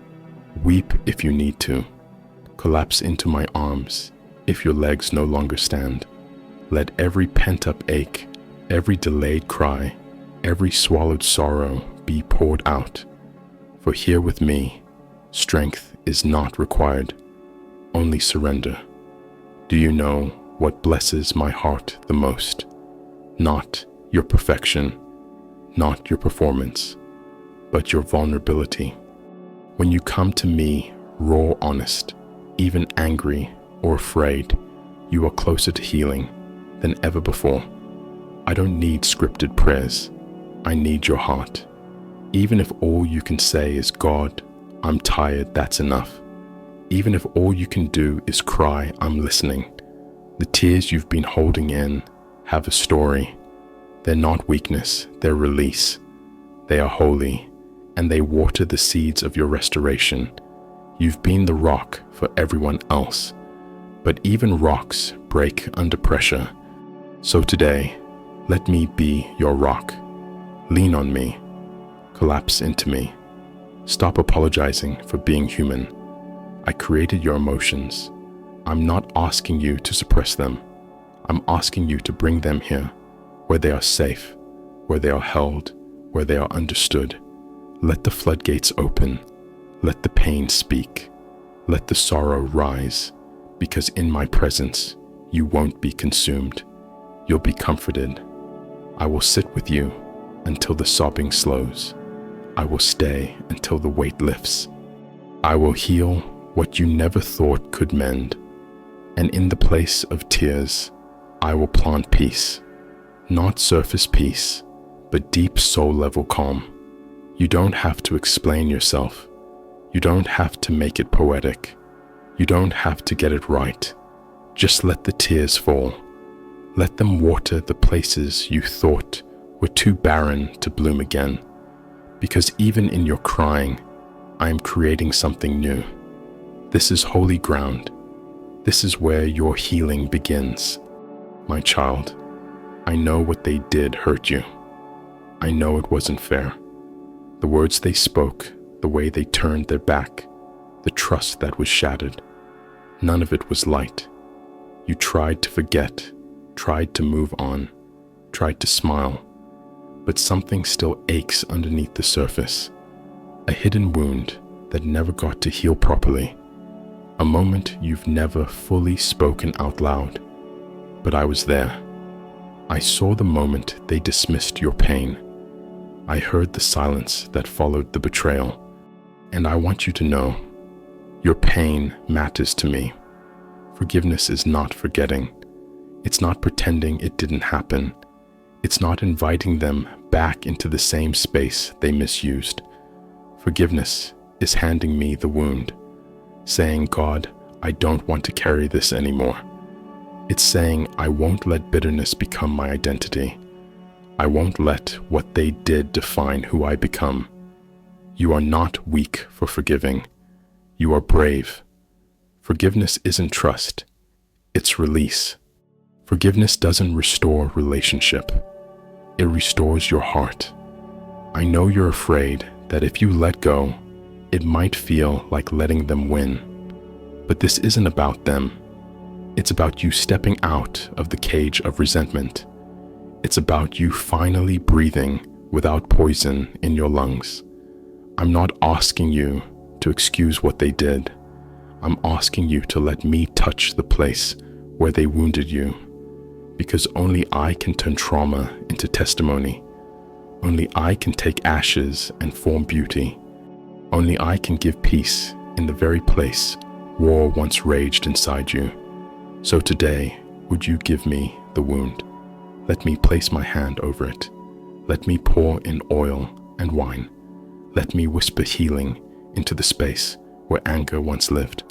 Weep if you need to. Collapse into my arms if your legs no longer stand. Let every pent-up ache, every delayed cry, every swallowed sorrow be poured out. For here with me, strength is not required, only surrender. Do you know what blesses my heart the most? Not your perfection, not your performance, but your vulnerability. When you come to me raw, honest, even angry or afraid, you are closer to healing than ever before. I don't need scripted prayers. I need your heart. Even if all you can say is, God, I'm tired, that's enough. Even if all you can do is cry, I'm listening. The tears you've been holding in have a story. They're not weakness, they're release. They are holy, and they water the seeds of your restoration. You've been the rock for everyone else, but even rocks break under pressure. So today, let me be your rock. Lean on me. Collapse into me. Stop apologizing for being human. I created your emotions. I'm not asking you to suppress them. I'm asking you to bring them here, where they are safe, where they are held, where they are understood. Let the floodgates open. Let the pain speak. Let the sorrow rise, because in my presence, you won't be consumed. You'll be comforted. I will sit with you until the sobbing slows. I will stay until the weight lifts. I will heal what you never thought could mend. And in the place of tears, I will plant peace. Not surface peace, but deep soul-level calm. You don't have to explain yourself. You don't have to make it poetic. You don't have to get it right. Just let the tears fall. Let them water the places you thought were too barren to bloom again. Because even in your crying, I am creating something new. This is holy ground. This is where your healing begins. My child, I know what they did hurt you. I know it wasn't fair. The words they spoke, the way they turned their back, the trust that was shattered. None of it was light. You tried to forget, tried to move on, tried to smile, but something still aches underneath the surface. A hidden wound that never got to heal properly. A moment you've never fully spoken out loud. But I was there. I saw the moment they dismissed your pain. I heard the silence that followed the betrayal. And I want you to know, your pain matters to me. Forgiveness is not forgetting. It's not pretending it didn't happen. It's not inviting them back into the same space they misused. Forgiveness is handing me the wound, saying, God, I don't want to carry this anymore. It's saying, I won't let bitterness become my identity. I won't let what they did define who I become. You are not weak for forgiving. You are brave. Forgiveness isn't trust. It's release. Forgiveness doesn't restore relationship. It restores your heart. I know you're afraid that if you let go, it might feel like letting them win. But this isn't about them. It's about you stepping out of the cage of resentment. It's about you finally breathing without poison in your lungs. I'm not asking you to excuse what they did. I'm asking you to let me touch the place where they wounded you. Because only I can turn trauma into testimony. Only I can take ashes and form beauty. Only I can give peace in the very place war once raged inside you. So today, would you give me the wound? Let me place my hand over it. Let me pour in oil and wine. Let me whisper healing into the space where anger once lived.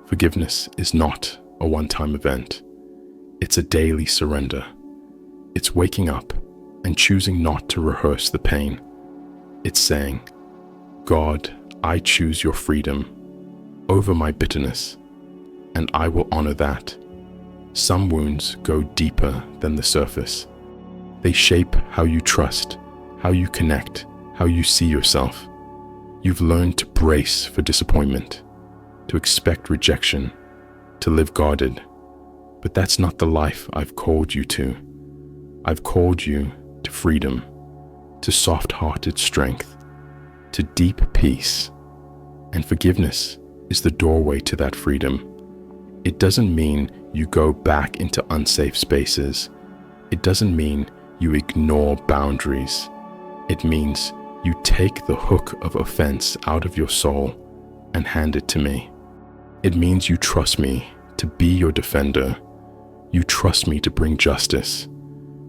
Forgiveness is not a one-time event. It's a daily surrender. It's waking up and choosing not to rehearse the pain. It's saying, God, I choose your freedom over my bitterness, and I will honor that. Some wounds go deeper than the surface. They shape how you trust, how you connect, how you see yourself. You've learned to brace for disappointment, to expect rejection, to live guarded. But that's not the life I've called you to. I've called you to freedom, to soft-hearted strength, to deep peace. And forgiveness is the doorway to that freedom. It doesn't mean you go back into unsafe spaces. It doesn't mean you ignore boundaries. It means you take the hook of offense out of your soul and hand it to me. It means you trust me to be your defender. You trust me to bring justice.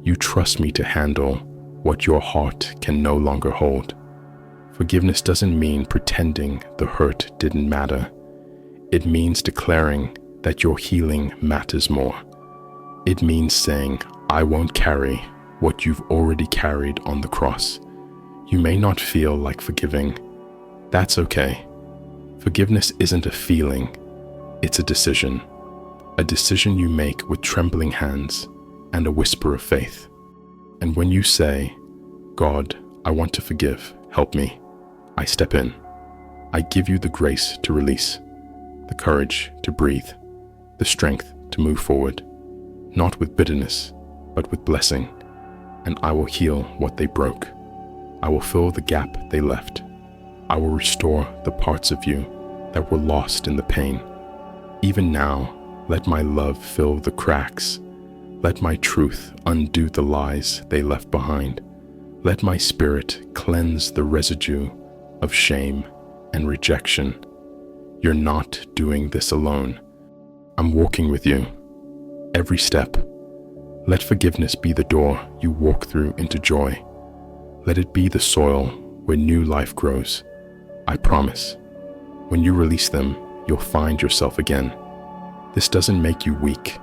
You trust me to handle what your heart can no longer hold. Forgiveness doesn't mean pretending the hurt didn't matter. It means declaring that your healing matters more. It means saying, I won't carry what you've already carried on the cross. You may not feel like forgiving. That's okay. Forgiveness isn't a feeling, it's a decision. A decision you make with trembling hands and a whisper of faith. And when you say, God, I want to forgive, help me, I step in. I give you the grace to release, the courage to breathe, the strength to move forward, not with bitterness, but with blessing. And I will heal what they broke. I will fill the gap they left. I will restore the parts of you that were lost in the pain. Even now, let my love fill the cracks. Let my truth undo the lies they left behind. Let my spirit cleanse the residue of shame and rejection. You're not doing this alone. I'm walking with you. Every step. Let forgiveness be the door you walk through into joy. Let it be the soil where new life grows. I promise. When you release them, you'll find yourself again. This doesn't make you weak.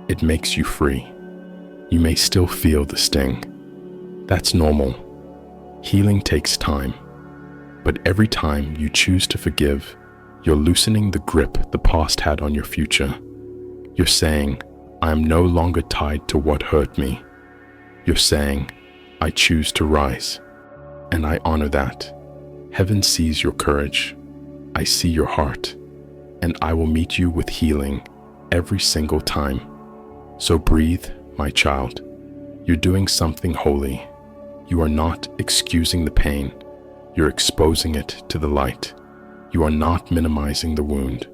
It makes you free. You may still feel the sting. That's normal. Healing takes time. But every time you choose to forgive, you're loosening the grip the past had on your future. You're saying, I am no longer tied to what hurt me. You're saying, I choose to rise. And I honor that. Heaven sees your courage. I see your heart. And I will meet you with healing every single time. So breathe, my child. You're doing something holy. You are not excusing the pain. You're exposing it to the light. You are not minimizing the wound.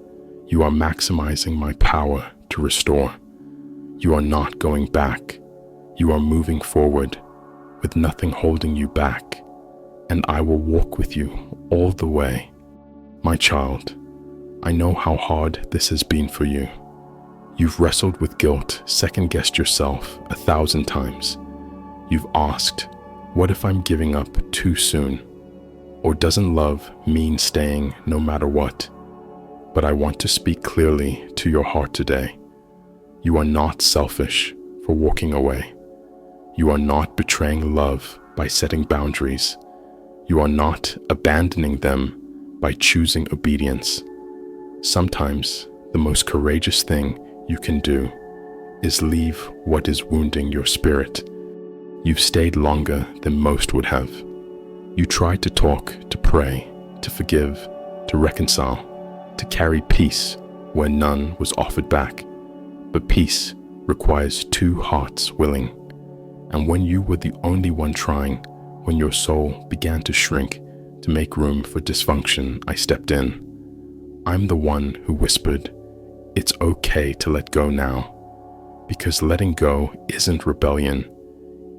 You are maximizing my power to restore. You are not going back. You are moving forward with nothing holding you back. And I will walk with you all the way. My child, I know how hard this has been for you. You've wrestled with guilt, second-guessed yourself 1,000 times. You've asked, what if I'm giving up too soon? Or doesn't love mean staying no matter what? But I want to speak clearly to your heart today. You are not selfish for walking away. You are not betraying love by setting boundaries. You are not abandoning them by choosing obedience. Sometimes the most courageous thing you can do is leave what is wounding your spirit. You've stayed longer than most would have. You tried to talk, to pray, to forgive, to reconcile, to carry peace where none was offered back. But peace requires two hearts willing. And when you were the only one trying, when your soul began to shrink to make room for dysfunction, I stepped in. I'm the one who whispered, "It's okay to let go now." Because letting go isn't rebellion,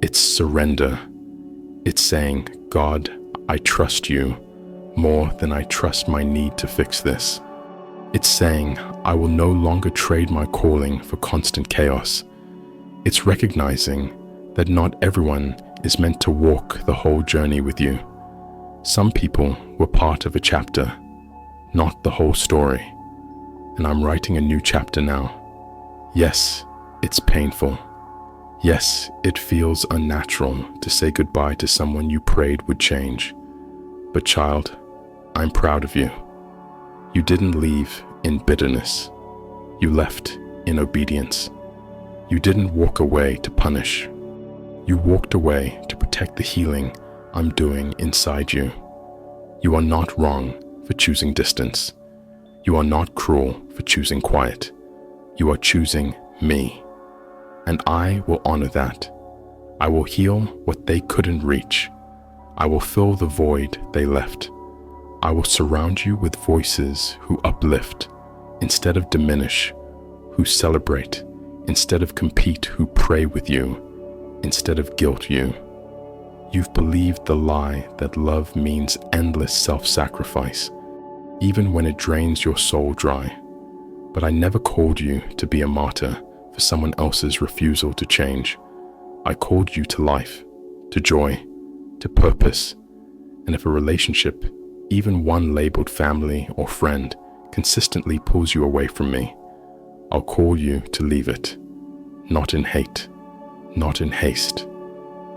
it's surrender. It's saying, "God, I trust you more than I trust my need to fix this." It's saying, "I will no longer trade my calling for constant chaos." It's recognizing that not everyone is meant to walk the whole journey with you. Some people were part of a chapter, not the whole story. And I'm writing a new chapter now. Yes, it's painful. Yes, it feels unnatural to say goodbye to someone you prayed would change. But child, I'm proud of you. You didn't leave in bitterness. You left in obedience. You didn't walk away to punish. You walked away to protect the healing I'm doing inside you. You are not wrong for choosing distance. You are not cruel for choosing quiet. You are choosing me. And I will honor that. I will heal what they couldn't reach. I will fill the void they left. I will surround you with voices who uplift instead of diminish, who celebrate instead of compete, who pray with you instead of guilt you. You've believed the lie that love means endless self-sacrifice, even when it drains your soul dry. But I never called you to be a martyr for someone else's refusal to change. I called you to life, to joy, to purpose. And if a relationship, even one labeled family or friend, consistently pulls you away from me, I'll call you to leave it, not in hate, not in haste,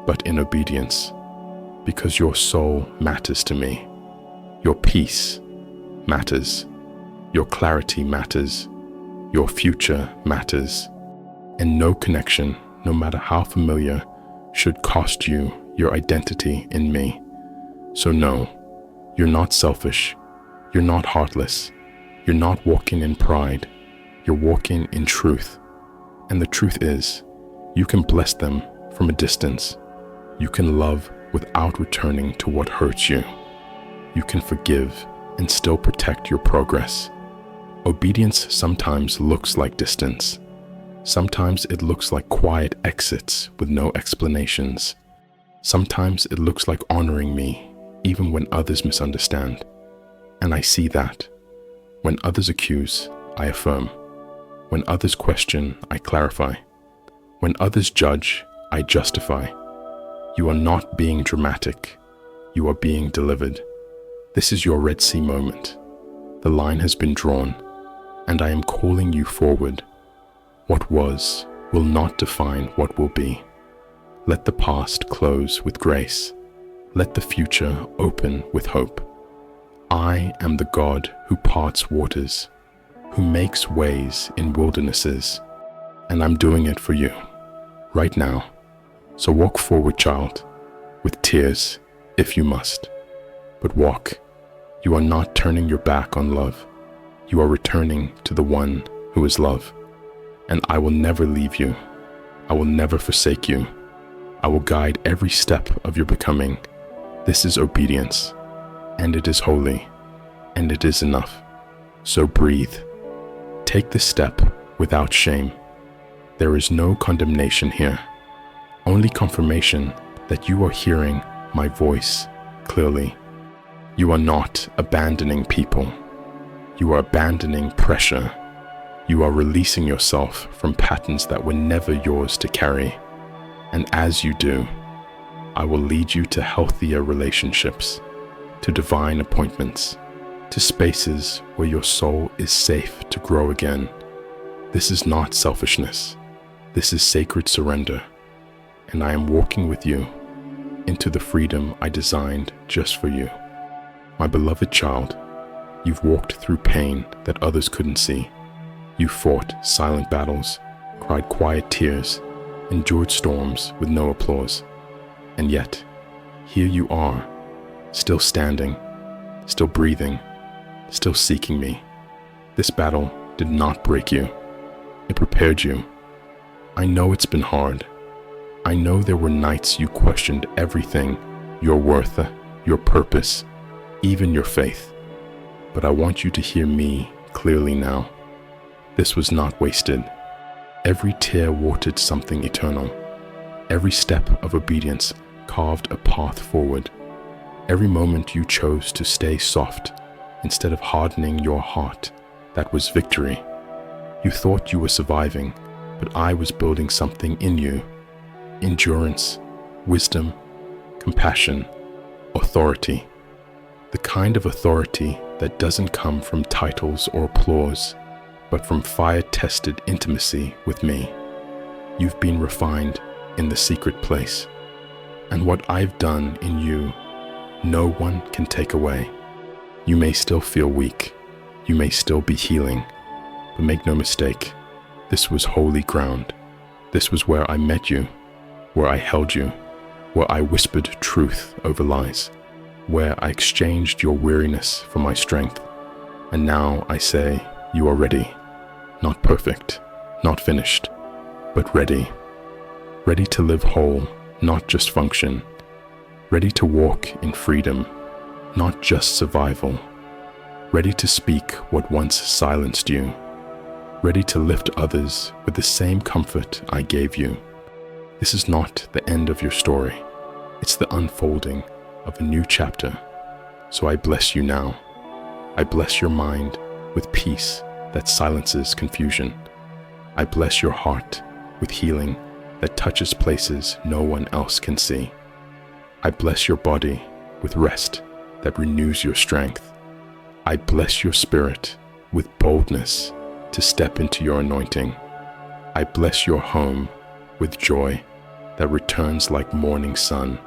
but in obedience, because your soul matters to me. Your peace matters. Your clarity matters. Your future matters. And no connection, no matter how familiar, should cost you your identity in me. So no, you're not selfish. You're not heartless. You're not walking in pride. You're walking in truth. And the truth is, you can bless them from a distance. You can love without returning to what hurts you. You can forgive and still protect your progress. Obedience sometimes looks like distance. Sometimes it looks like quiet exits with no explanations. Sometimes it looks like honoring me, even when others misunderstand. And I see that. When others accuse, I affirm. When others question, I clarify. When others judge, I justify. You are not being dramatic. You are being delivered. This is your Red Sea moment. The line has been drawn, and I am calling you forward. What was will not define what will be. Let the past close with grace. Let the future open with hope. I am the God who parts waters, who makes ways in wildernesses, and I'm doing it for you, right now. So walk forward, child, with tears if you must, but walk. You are not turning your back on love. You are returning to the one who is love. And I will never leave you. I will never forsake you. I will guide every step of your becoming. This is obedience, and it is holy, and it is enough. So breathe. Take this step without shame. There is no condemnation here, only confirmation that you are hearing my voice clearly. You are not abandoning people. You are abandoning pressure. You are releasing yourself from patterns that were never yours to carry. And as you do, I will lead you to healthier relationships, to divine appointments, to spaces where your soul is safe to grow again. This is not selfishness. This is sacred surrender, and I am walking with you into the freedom I designed just for you. My beloved child, you've walked through pain that others couldn't see. You fought silent battles, cried quiet tears, endured storms with no applause. And yet, here you are, still standing, still breathing, still seeking me. This battle did not break you. It prepared you. I know it's been hard. I know there were nights you questioned everything, your worth, your purpose, even your faith. But I want you to hear me clearly now. This was not wasted. Every tear watered something eternal. Every step of obedience carved a path forward. Every moment you chose to stay soft instead of hardening your heart, that was victory. You thought you were surviving, but I was building something in you. Endurance, wisdom, compassion, authority. The kind of authority that doesn't come from titles or applause, but from fire-tested intimacy with me. You've been refined in the secret place, and what I've done in you, no one can take away. You may still feel weak, you may still be healing, but make no mistake, this was holy ground. This was where I met you, where I held you, where I whispered truth over lies, where I exchanged your weariness for my strength. And now I say, you are ready. Not perfect, not finished, but ready. Ready to live whole, not just function. Ready to walk in freedom, not just survival. Ready to speak what once silenced you. Ready to lift others with the same comfort I gave you. This is not the end of your story. It's the unfolding of a new chapter. So I bless you now. I bless your mind with peace that silences confusion. I bless your heart with healing that touches places no one else can see. I bless your body with rest that renews your strength. I bless your spirit with boldness to step into your anointing. I bless your home with joy that returns like morning sun.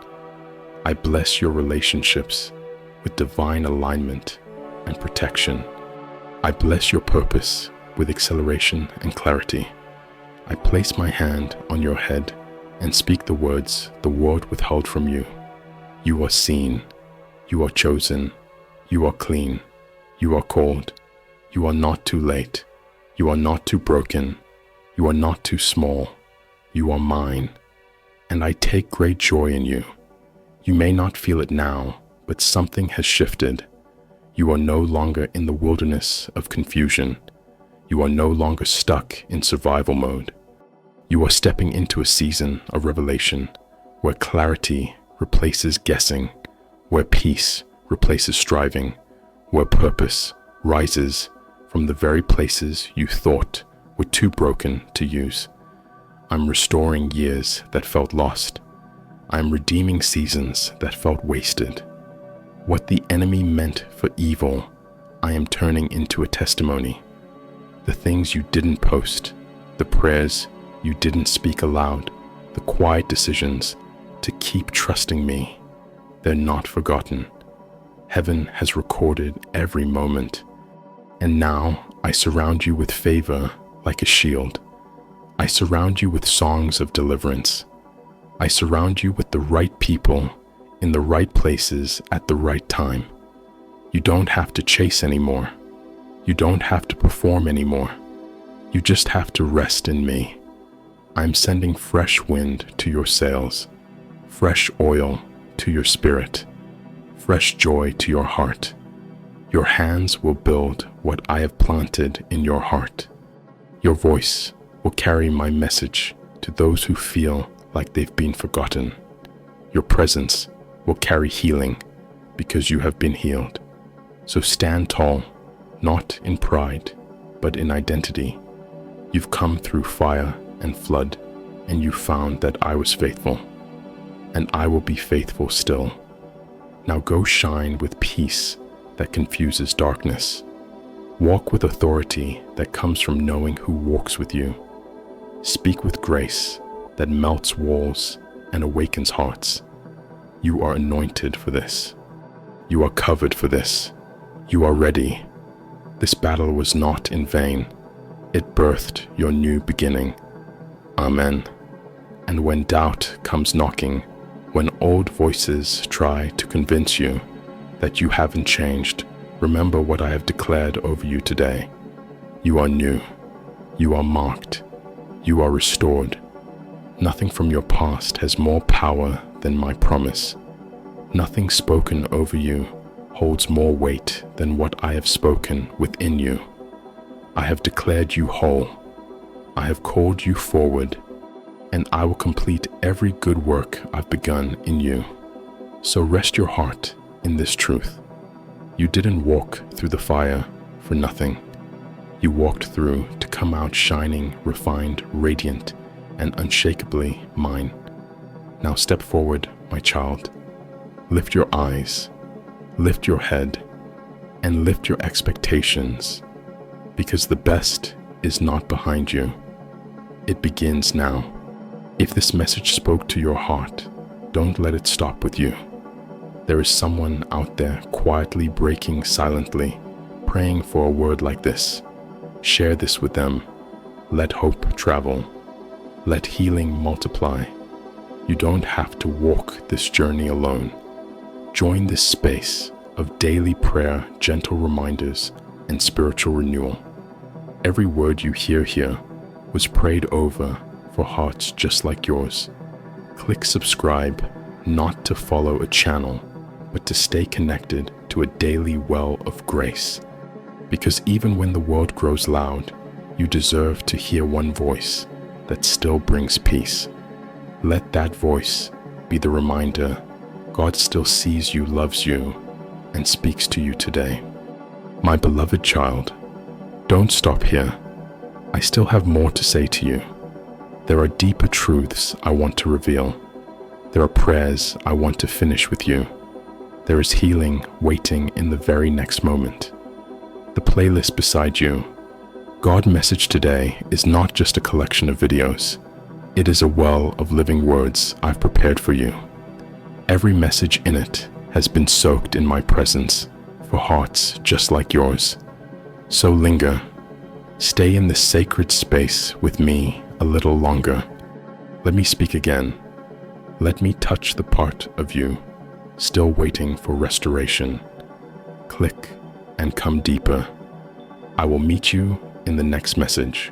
I bless your relationships with divine alignment and protection. I bless your purpose with acceleration and clarity. I place my hand on your head and speak the words the world withheld from you. You are seen, you are chosen, you are clean, you are called, you are not too late, you are not too broken, you are not too small, you are mine, and I take great joy in you. You may not feel it now, but something has shifted. You are no longer in the wilderness of confusion. You are no longer stuck in survival mode. You are stepping into a season of revelation where clarity replaces guessing, where peace replaces striving, where purpose rises from the very places you thought were too broken to use. I'm restoring years that felt lost. I'm redeeming seasons that felt wasted. What the enemy meant for evil, I am turning into a testimony. The things you didn't post, the prayers you didn't speak aloud, the quiet decisions to keep trusting me, they're not forgotten. Heaven has recorded every moment. And now I surround you with favor like a shield. I surround you with songs of deliverance. I surround you with the right people in the right places at the right time. You don't have to chase anymore. You don't have to perform anymore. You just have to rest in me. I'm sending fresh wind to your sails, fresh oil to your spirit, fresh joy to your heart. Your hands will build what I have planted in your heart. Your voice will carry my message to those who feel like they've been forgotten. Your presence will carry healing because you have been healed. So stand tall, not in pride, but in identity. You've come through fire and flood, and you found that I was faithful, and I will be faithful still. Now go shine with peace that confuses darkness. Walk with authority that comes from knowing who walks with you. Speak with grace that melts walls and awakens hearts. You are anointed for this. You are covered for this. You are ready. This battle was not in vain. It birthed your new beginning. Amen. And when doubt comes knocking, when old voices try to convince you that you haven't changed, remember what I have declared over you today. You are new. You are marked. You are restored. Nothing from your past has more power than my promise. Nothing spoken over you holds more weight than what I have spoken within you. I have declared you whole. I have called you forward, and I will complete every good work I've begun in you. So rest your heart in this truth. You didn't walk through the fire for nothing. You walked through to come out shining, refined, radiant, and unshakably mine. Now step forward, my child. Lift your eyes, lift your head, and lift your expectations, because the best is not behind you. It begins now. If this message spoke to your heart, don't let it stop with you. There is someone out there quietly breaking silently, praying for a word like this. Share this with them. Let hope travel. Let healing multiply. You don't have to walk this journey alone. Join this space of daily prayer, gentle reminders, and spiritual renewal. Every word you hear here was prayed over for hearts just like yours. Click subscribe, not to follow a channel, but to stay connected to a daily well of grace. Because even when the world grows loud, you deserve to hear one voice that still brings peace. Let that voice be the reminder God still sees you, loves you, and speaks to you today. My beloved child, don't stop here. I still have more to say to you. There are deeper truths I want to reveal. There are prayers I want to finish with you. There is healing waiting in the very next moment. The playlist beside you, God Message Today, is not just a collection of videos. It is a well of living words I've prepared for you. Every message in it has been soaked in my presence for hearts just like yours. So linger. Stay in this sacred space with me a little longer. Let me speak again. Let me touch the part of you still waiting for restoration. Click and come deeper. I will meet you in the next message.